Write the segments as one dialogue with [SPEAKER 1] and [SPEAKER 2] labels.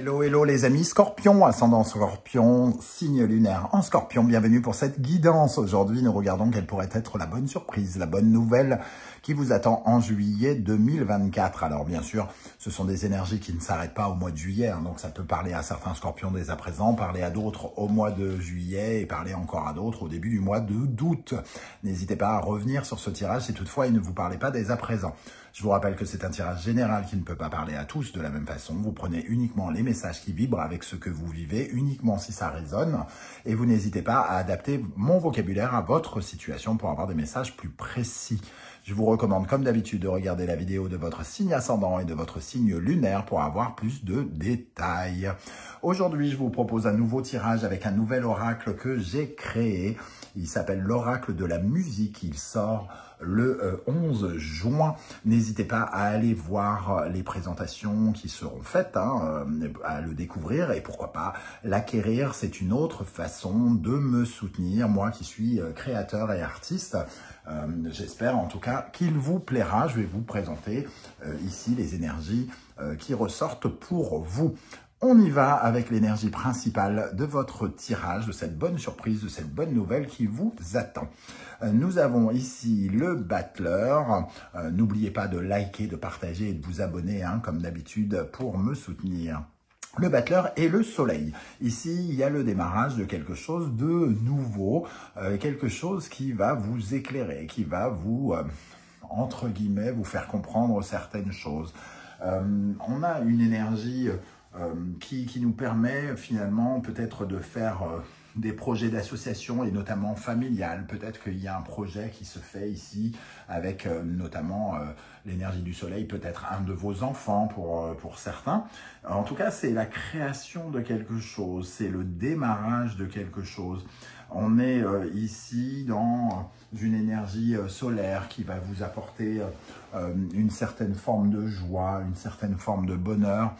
[SPEAKER 1] Hello, hello les amis Scorpion, ascendant Scorpion, signe lunaire en Scorpion. Bienvenue pour cette guidance. Aujourd'hui, nous regardons quelle pourrait être la bonne surprise, la bonne nouvelle qui vous attend en juillet 2024. Alors bien sûr, ce sont des énergies qui ne s'arrêtent pas au mois de juillet, hein, donc ça peut parler à certains Scorpions dès à présent, parler à d'autres au mois de juillet et parler encore à d'autres au début du mois d'août. N'hésitez pas à revenir sur ce tirage si toutefois il ne vous parlait pas dès à présent. Je vous rappelle que c'est un tirage général qui ne peut pas parler à tous de la même façon. Vous prenez uniquement les messages qui vibrent avec ce que vous vivez, uniquement si ça résonne. Et vous n'hésitez pas à adapter mon vocabulaire à votre situation pour avoir des messages plus précis. Je vous recommande, comme d'habitude, de regarder la vidéo de votre signe ascendant et de votre signe lunaire pour avoir plus de détails. Aujourd'hui, je vous propose un nouveau tirage avec un nouvel oracle que j'ai créé. Il s'appelle l'oracle de la musique. Il sort le 11 juin. N'hésitez pas à aller voir les présentations qui seront faites, à le découvrir et pourquoi pas l'acquérir. C'est une autre façon de me soutenir, moi qui suis créateur et artiste. J'espère en tout cas qu'il vous plaira. Je vais vous présenter ici les énergies qui ressortent pour vous. On y va avec l'énergie principale de votre tirage, de cette bonne surprise, de cette bonne nouvelle qui vous attend. Nous avons ici le battleur. N'oubliez pas de liker, de partager et de vous abonner, comme d'habitude, pour me soutenir. Le battleur et le soleil. Ici, il y a le démarrage de quelque chose de nouveau, quelque chose qui va vous éclairer, qui va vous, entre guillemets, vous faire comprendre certaines choses. On a une énergie qui nous permet finalement peut-être de faire des projets d'association et notamment familiales. Peut-être qu'il y a un projet qui se fait ici avec notamment l'énergie du soleil, peut-être un de vos enfants pour certains. En tout cas, c'est la création de quelque chose, c'est le démarrage de quelque chose. On est ici dans une énergie solaire qui va vous apporter une certaine forme de joie, une certaine forme de bonheur,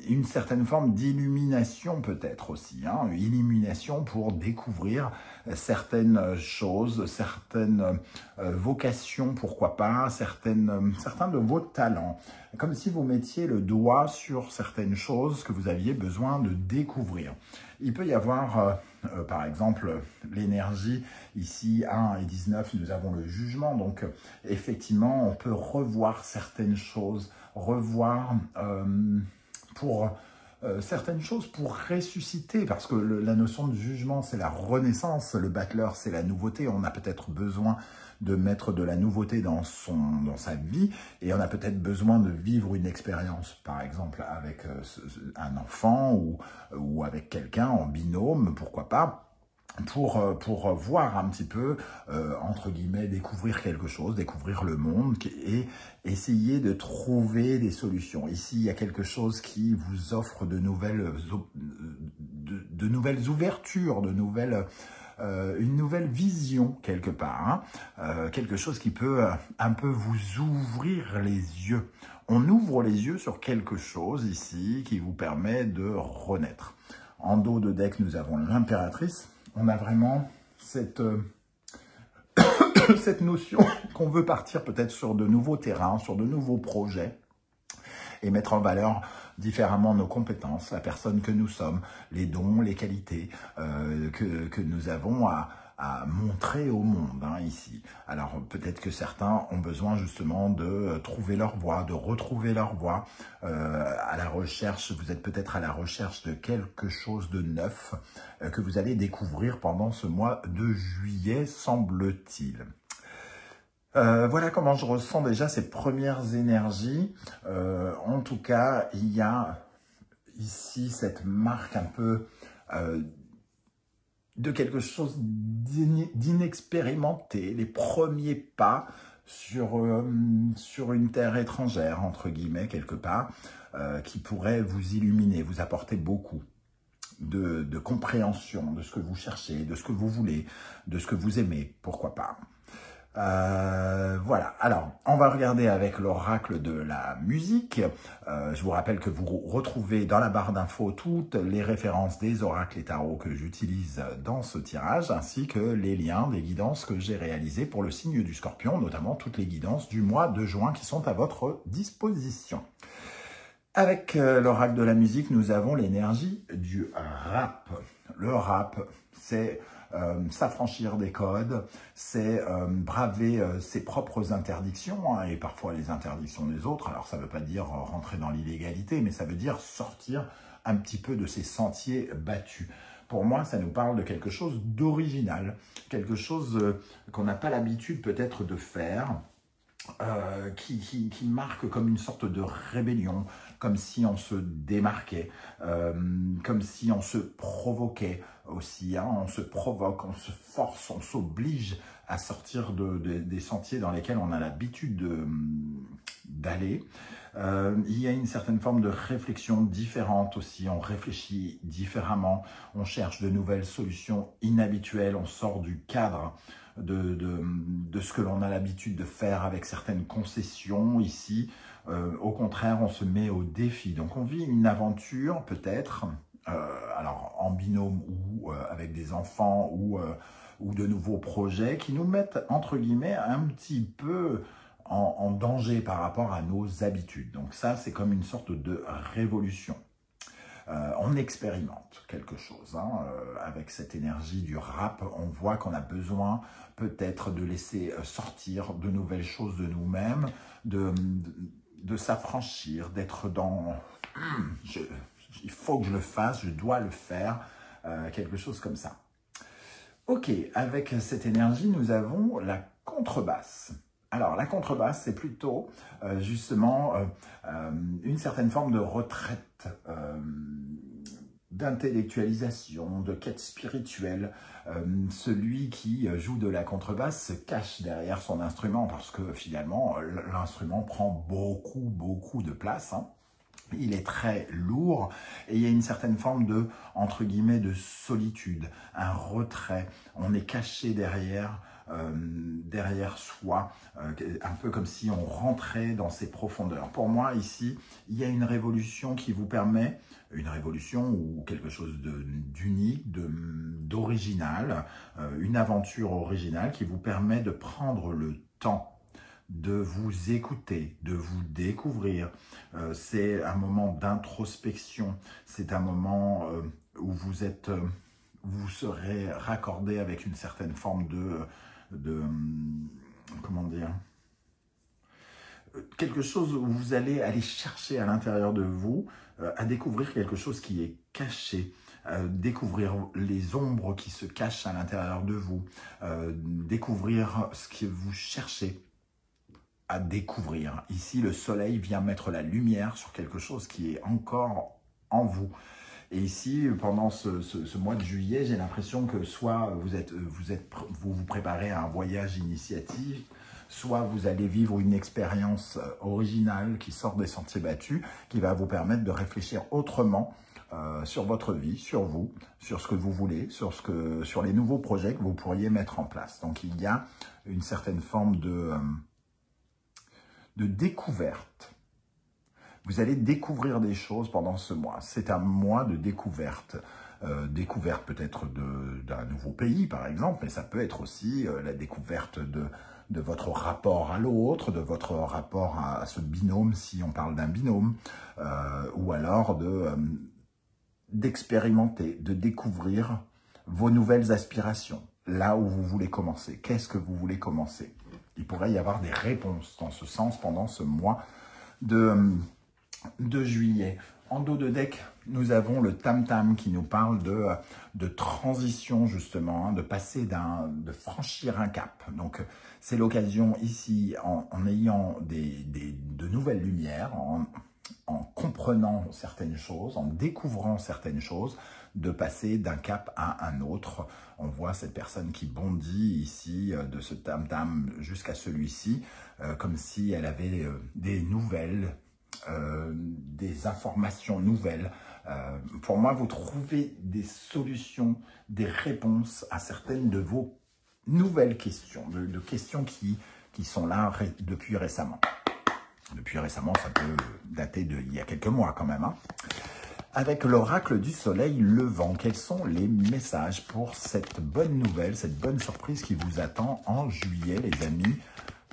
[SPEAKER 1] une certaine forme d'illumination peut-être aussi, illumination pour découvrir certaines choses, certaines vocations, pourquoi pas, certains de vos talents. Comme si vous mettiez le doigt sur certaines choses que vous aviez besoin de découvrir. Il peut y avoir, par exemple, l'énergie, ici 1 et 19, nous avons le jugement, donc effectivement, on peut revoir certaines choses, revoir certaines choses pour ressusciter, parce que la notion de jugement, c'est la renaissance, le battleur, c'est la nouveauté, on a peut-être besoin de mettre de la nouveauté dans sa vie, et on a peut-être besoin de vivre une expérience, par exemple avec un enfant ou avec quelqu'un en binôme, pourquoi pas, pour voir un petit peu, entre guillemets, découvrir quelque chose, découvrir le monde et essayer de trouver des solutions. Ici, il y a quelque chose qui vous offre de nouvelles ouvertures, une nouvelle vision quelque part, quelque chose qui peut un peu vous ouvrir les yeux. On ouvre les yeux sur quelque chose ici qui vous permet de renaître. En dos de deck, nous avons l'impératrice. On a vraiment cette notion qu'on veut partir peut-être sur de nouveaux terrains, sur de nouveaux projets et mettre en valeur différemment nos compétences, la personne que nous sommes, les dons, les qualités que nous avons à montrer au monde ici. Alors peut-être que certains ont besoin justement de trouver leur voie, de retrouver leur voie à la recherche. Vous êtes peut-être à la recherche de quelque chose de neuf que vous allez découvrir pendant ce mois de juillet, semble-t-il. Voilà comment je ressens déjà ces premières énergies. En tout cas, il y a ici cette marque un peu de quelque chose d'inexpérimenté, les premiers pas sur une terre étrangère, entre guillemets, quelque part, qui pourrait vous illuminer, vous apporter beaucoup de compréhension de ce que vous cherchez, de ce que vous voulez, de ce que vous aimez, pourquoi pas. Voilà, alors on va regarder avec l'oracle de la musique. Je vous rappelle que vous retrouvez dans la barre d'infos toutes les références des oracles et tarots que j'utilise dans ce tirage, ainsi que les liens des guidances que j'ai réalisées pour le signe du Scorpion, notamment toutes les guidances du mois de juin qui sont à votre disposition. Avec l'oracle de la musique, nous avons l'énergie du rap. Le rap, c'est s'affranchir des codes, c'est braver ses propres interdictions, hein, et parfois les interdictions des autres. Alors ça ne veut pas dire rentrer dans l'illégalité, mais ça veut dire sortir un petit peu de ces sentiers battus. Pour moi, ça nous parle de quelque chose d'original, quelque chose qu'on n'a pas l'habitude peut-être de faire, qui marque comme une sorte de rébellion, comme si on se démarquait, comme si on se provoquait aussi, hein, on se provoque, on se force, on s'oblige à sortir des sentiers dans lesquels on a l'habitude d'aller. Il y a une certaine forme de réflexion différente aussi, on réfléchit différemment, on cherche de nouvelles solutions inhabituelles, on sort du cadre de ce que l'on a l'habitude de faire avec certaines concessions ici. Au contraire, on se met au défi. Donc on vit une aventure peut-être, alors en binôme ou avec des enfants ou de nouveaux projets qui nous mettent entre guillemets un petit peu en danger par rapport à nos habitudes. Donc ça, c'est comme une sorte de révolution. On expérimente quelque chose, hein, avec cette énergie du rap. On voit qu'on a besoin peut-être de laisser sortir de nouvelles choses de nous-mêmes, de s'affranchir, d'être dans il faut que je le fasse, je dois le faire, quelque chose comme ça. Ok, avec cette énergie, nous avons la contrebasse. Alors, la contrebasse, c'est plutôt justement une certaine forme de retraite, d'intellectualisation, de quête spirituelle. Celui qui joue de la contrebasse se cache derrière son instrument parce que finalement, l'instrument prend beaucoup de place, hein. Il est très lourd et il y a une certaine forme de, entre guillemets, de solitude, un retrait. On est caché derrière soi, un peu comme si on rentrait dans ses profondeurs. Pour moi, ici, il y a une révolution qui vous permet, une révolution ou quelque chose d'unique, d'original, une aventure originale qui vous permet de prendre le temps de vous écouter, de vous découvrir. C'est un moment d'introspection, c'est un moment où vous serez raccordé avec une certaine forme comment dire, quelque chose où vous allez aller chercher à l'intérieur de vous, à découvrir quelque chose qui est caché, découvrir les ombres qui se cachent à l'intérieur de vous, découvrir ce que vous cherchez à découvrir. Ici, le soleil vient mettre la lumière sur quelque chose qui est encore en vous. Et ici, pendant ce mois de juillet, j'ai l'impression que soit vous vous préparez à un voyage initiatique, soit vous allez vivre une expérience originale qui sort des sentiers battus, qui va vous permettre de réfléchir autrement sur votre vie, sur vous, sur ce que vous voulez, sur les nouveaux projets que vous pourriez mettre en place. Donc il y a une certaine forme de découverte. Vous allez découvrir des choses pendant ce mois. C'est un mois de découverte. Découverte peut-être d'un nouveau pays, par exemple, mais ça peut être aussi la découverte de votre rapport à l'autre, de votre rapport à ce binôme, si on parle d'un binôme, ou alors d'expérimenter, de découvrir vos nouvelles aspirations, là où vous voulez commencer. Qu'est-ce que vous voulez commencer? Il pourrait y avoir des réponses dans ce sens pendant ce mois de juillet. En dos de deck, nous avons le tam-tam qui nous parle de transition justement, hein, de franchir un cap. Donc c'est l'occasion ici, en ayant de nouvelles lumières, en comprenant certaines choses, en découvrant certaines choses, de passer d'un cap à un autre. On voit cette personne qui bondit ici, de ce tam-tam jusqu'à celui-ci, comme si elle avait des nouvelles, des informations nouvelles. Pour moi, vous trouvez des solutions, des réponses à certaines de vos nouvelles questions, de questions qui sont là depuis récemment. Depuis récemment, ça peut dater d'il y a quelques mois quand même, hein. Avec l'oracle du soleil levant, quels sont les messages pour cette bonne nouvelle, cette bonne surprise qui vous attend en juillet, les amis?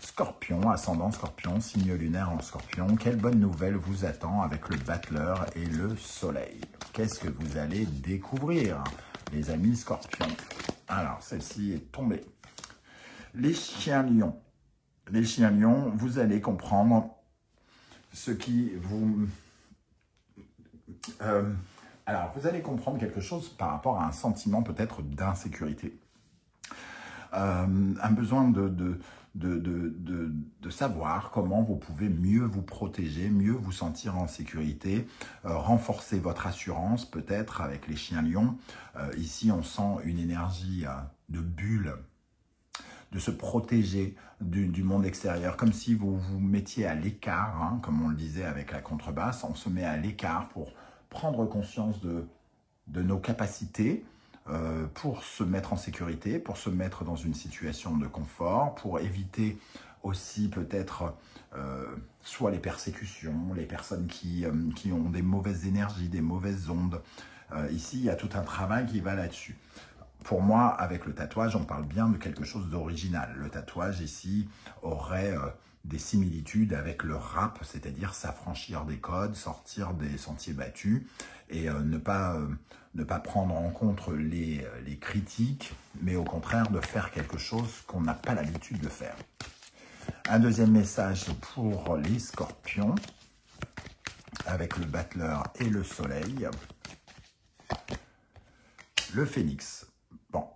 [SPEAKER 1] Scorpion, ascendant Scorpion, signe lunaire en Scorpion. Quelle bonne nouvelle vous attend avec le battleur et le soleil? Qu'est-ce que vous allez découvrir, les amis Scorpions? Alors, celle-ci est tombée. Les chiens lions. Les chiens lions, vous allez comprendre ce qui vous... alors, vous allez comprendre quelque chose par rapport à un sentiment peut-être d'insécurité. Un besoin de savoir comment vous pouvez mieux vous protéger, mieux vous sentir en sécurité, renforcer votre assurance peut-être avec les chiens lions. Ici, on sent une énergie de bulle, de se protéger du monde extérieur, comme si vous vous mettiez à l'écart, hein, comme on le disait avec la contrebasse, on se met à l'écart pour prendre conscience de nos capacités, pour se mettre en sécurité, pour se mettre dans une situation de confort, pour éviter aussi peut-être soit les persécutions, les personnes qui ont des mauvaises énergies, des mauvaises ondes. Ici, il y a tout un travail qui va là-dessus. Pour moi, avec le tatouage, on parle bien de quelque chose d'original. Le tatouage, ici, aurait des similitudes avec le rap, c'est-à-dire s'affranchir des codes, sortir des sentiers battus et ne pas prendre en compte les critiques, mais au contraire de faire quelque chose qu'on n'a pas l'habitude de faire. Un deuxième message pour les scorpions, avec le battleur et le soleil. Le phénix. Bon,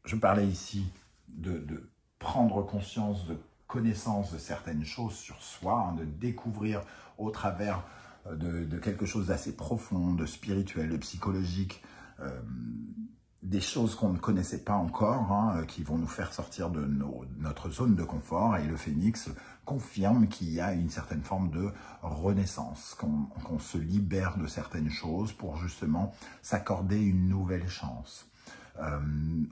[SPEAKER 1] je parlais ici de prendre conscience, de connaissance de certaines choses sur soi, hein, de découvrir au travers de quelque chose d'assez profond, de spirituel, de psychologique, des choses qu'on ne connaissait pas encore, hein, qui vont nous faire sortir de notre zone de confort. Et le phénix confirme qu'il y a une certaine forme de renaissance, qu'on se libère de certaines choses pour justement s'accorder une nouvelle chance.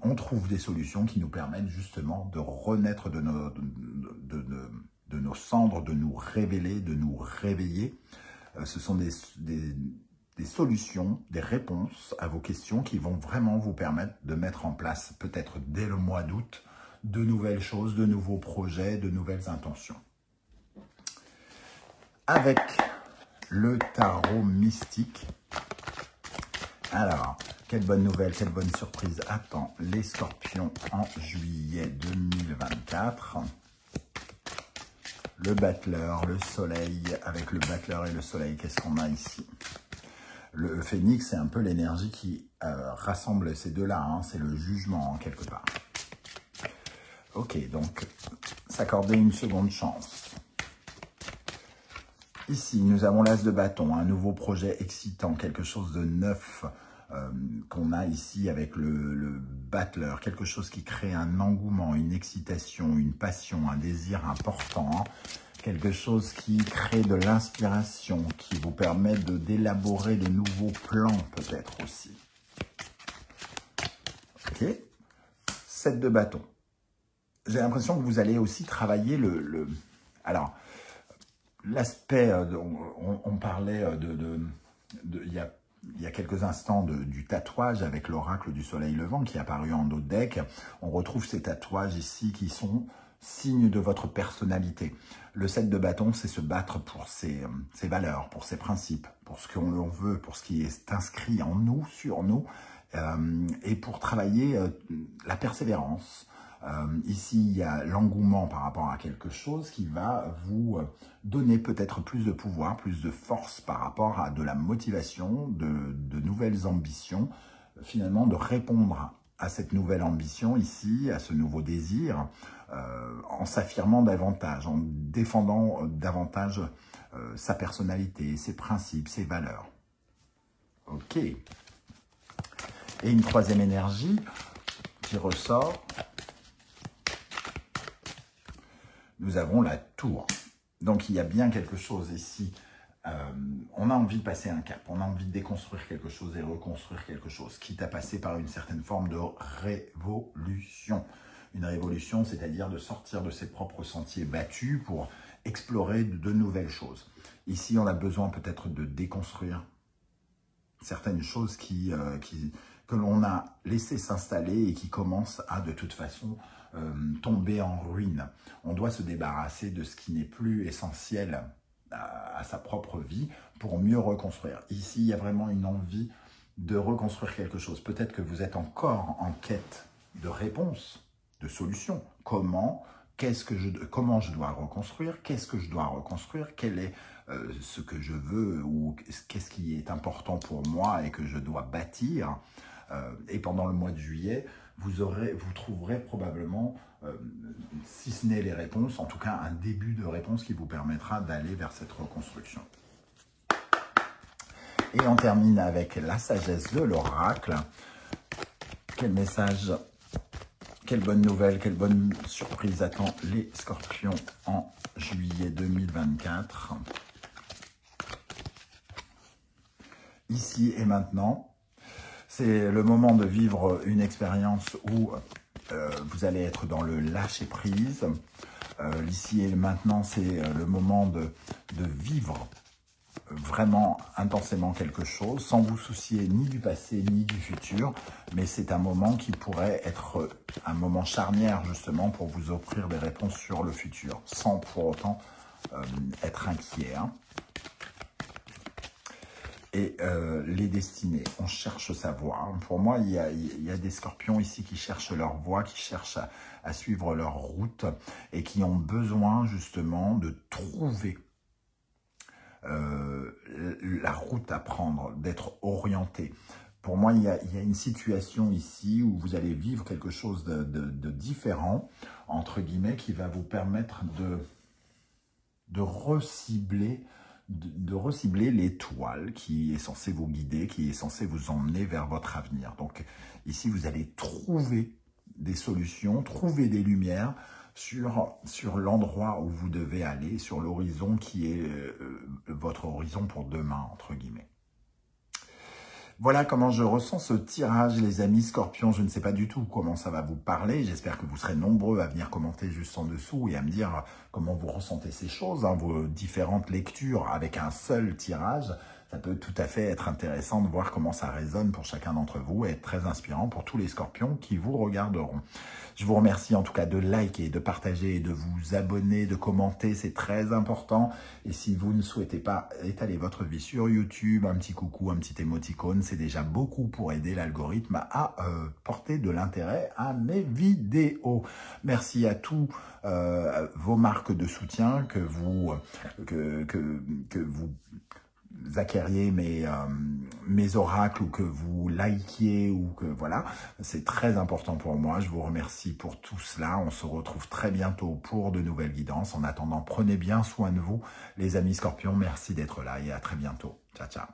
[SPEAKER 1] On trouve des solutions qui nous permettent justement de renaître de nos cendres, de nous révéler, de nous réveiller. Ce sont des solutions, des réponses à vos questions qui vont vraiment vous permettre de mettre en place, peut-être dès le mois d'août, de nouvelles choses, de nouveaux projets, de nouvelles intentions. Avec le tarot mystique, alors, quelle bonne nouvelle, quelle bonne surprise attend les scorpions en juillet 2024. Le battleur, le soleil, avec le battleur et le soleil, qu'est-ce qu'on a ici? Le phénix, c'est un peu l'énergie qui rassemble ces deux-là, hein, c'est le jugement en quelque part. Ok, donc, s'accorder une seconde chance. Ici, nous avons l'as de bâton, un nouveau projet excitant, quelque chose de neuf qu'on a ici avec le battleur, quelque chose qui crée un engouement, une excitation, une passion, un désir important, quelque chose qui crée de l'inspiration, qui vous permet d'élaborer de nouveaux plans peut-être aussi. Ok, 7 de bâton. J'ai l'impression que vous allez aussi travailler alors, l'aspect, on parlait il y a quelques instants du tatouage avec l'oracle du soleil levant qui est apparu en dos de deck. On retrouve ces tatouages ici qui sont signes de votre personnalité. Le 7 de bâton, c'est se battre pour ses valeurs, pour ses principes, pour ce qu'on veut, pour ce qui est inscrit en nous, sur nous, et pour travailler la persévérance. Ici, il y a l'engouement par rapport à quelque chose qui va vous donner peut-être plus de pouvoir, plus de force par rapport à de la motivation, de nouvelles ambitions, finalement de répondre à cette nouvelle ambition ici, à ce nouveau désir, en s'affirmant davantage, en défendant davantage sa personnalité, ses principes, ses valeurs. Ok. Et une troisième énergie qui ressort. Nous avons la tour. Donc, il y a bien quelque chose ici. On a envie de passer un cap. On a envie de déconstruire quelque chose et reconstruire quelque chose, quitte à passer par une certaine forme de révolution. Une révolution, c'est-à-dire de sortir de ses propres sentiers battus pour explorer de nouvelles choses. Ici, on a besoin peut-être de déconstruire certaines choses qui que l'on a laissé s'installer et qui commence à, de toute façon, tomber en ruine. On doit se débarrasser de ce qui n'est plus essentiel à sa propre vie pour mieux reconstruire. Ici, il y a vraiment une envie de reconstruire quelque chose. Peut-être que vous êtes encore en quête de réponses, de solutions. Comment je dois reconstruire? Qu'est-ce que je dois reconstruire? Quel est ce que je veux ou qu'est-ce qui est important pour moi et que je dois bâtir? Et pendant le mois de juillet, vous trouverez probablement, si ce n'est les réponses, en tout cas un début de réponse qui vous permettra d'aller vers cette reconstruction. Et on termine avec la sagesse de l'oracle. Quel message, quelle bonne nouvelle, quelle bonne surprise attend les scorpions en juillet 2024. Ici et maintenant. C'est le moment de vivre une expérience où vous allez être dans le lâcher-prise. Ici et maintenant, c'est le moment de vivre vraiment intensément quelque chose, sans vous soucier ni du passé ni du futur. Mais c'est un moment qui pourrait être un moment charnière, justement, pour vous offrir des réponses sur le futur, sans pour autant être inquiet. Hein. Et les destinées, on cherche sa voie. Pour moi, il y a des scorpions ici qui cherchent leur voie, qui cherchent à suivre leur route et qui ont besoin justement de trouver la route à prendre, d'être orienté. Pour moi, il y a une situation ici où vous allez vivre quelque chose de différent, entre guillemets, qui va vous permettre de recibler l'étoile qui est censée vous guider, qui est censée vous emmener vers votre avenir. Donc ici, vous allez trouver des solutions, trouver des lumières sur l'endroit où vous devez aller, sur l'horizon qui est votre horizon pour demain, entre guillemets. Voilà comment je ressens ce tirage, les amis scorpions. Je ne sais pas du tout comment ça va vous parler. J'espère que vous serez nombreux à venir commenter juste en dessous et à me dire comment vous ressentez ces choses, hein, vos différentes lectures avec un seul tirage. Ça peut tout à fait être intéressant de voir comment ça résonne pour chacun d'entre vous et être très inspirant pour tous les scorpions qui vous regarderont. Je vous remercie en tout cas de liker, de partager, de vous abonner, de commenter, c'est très important. Et si vous ne souhaitez pas étaler votre vie sur YouTube, un petit coucou, un petit émoticône, c'est déjà beaucoup pour aider l'algorithme à porter de l'intérêt à mes vidéos. Merci à tous vos marques de soutien que vous acquériez mes oracles ou que vous likiez ou que voilà, c'est très important pour moi. Je vous remercie pour tout cela. On se retrouve très bientôt pour de nouvelles guidances. En attendant, prenez bien soin de vous, les amis scorpions. Merci d'être là et à très bientôt. Ciao, ciao.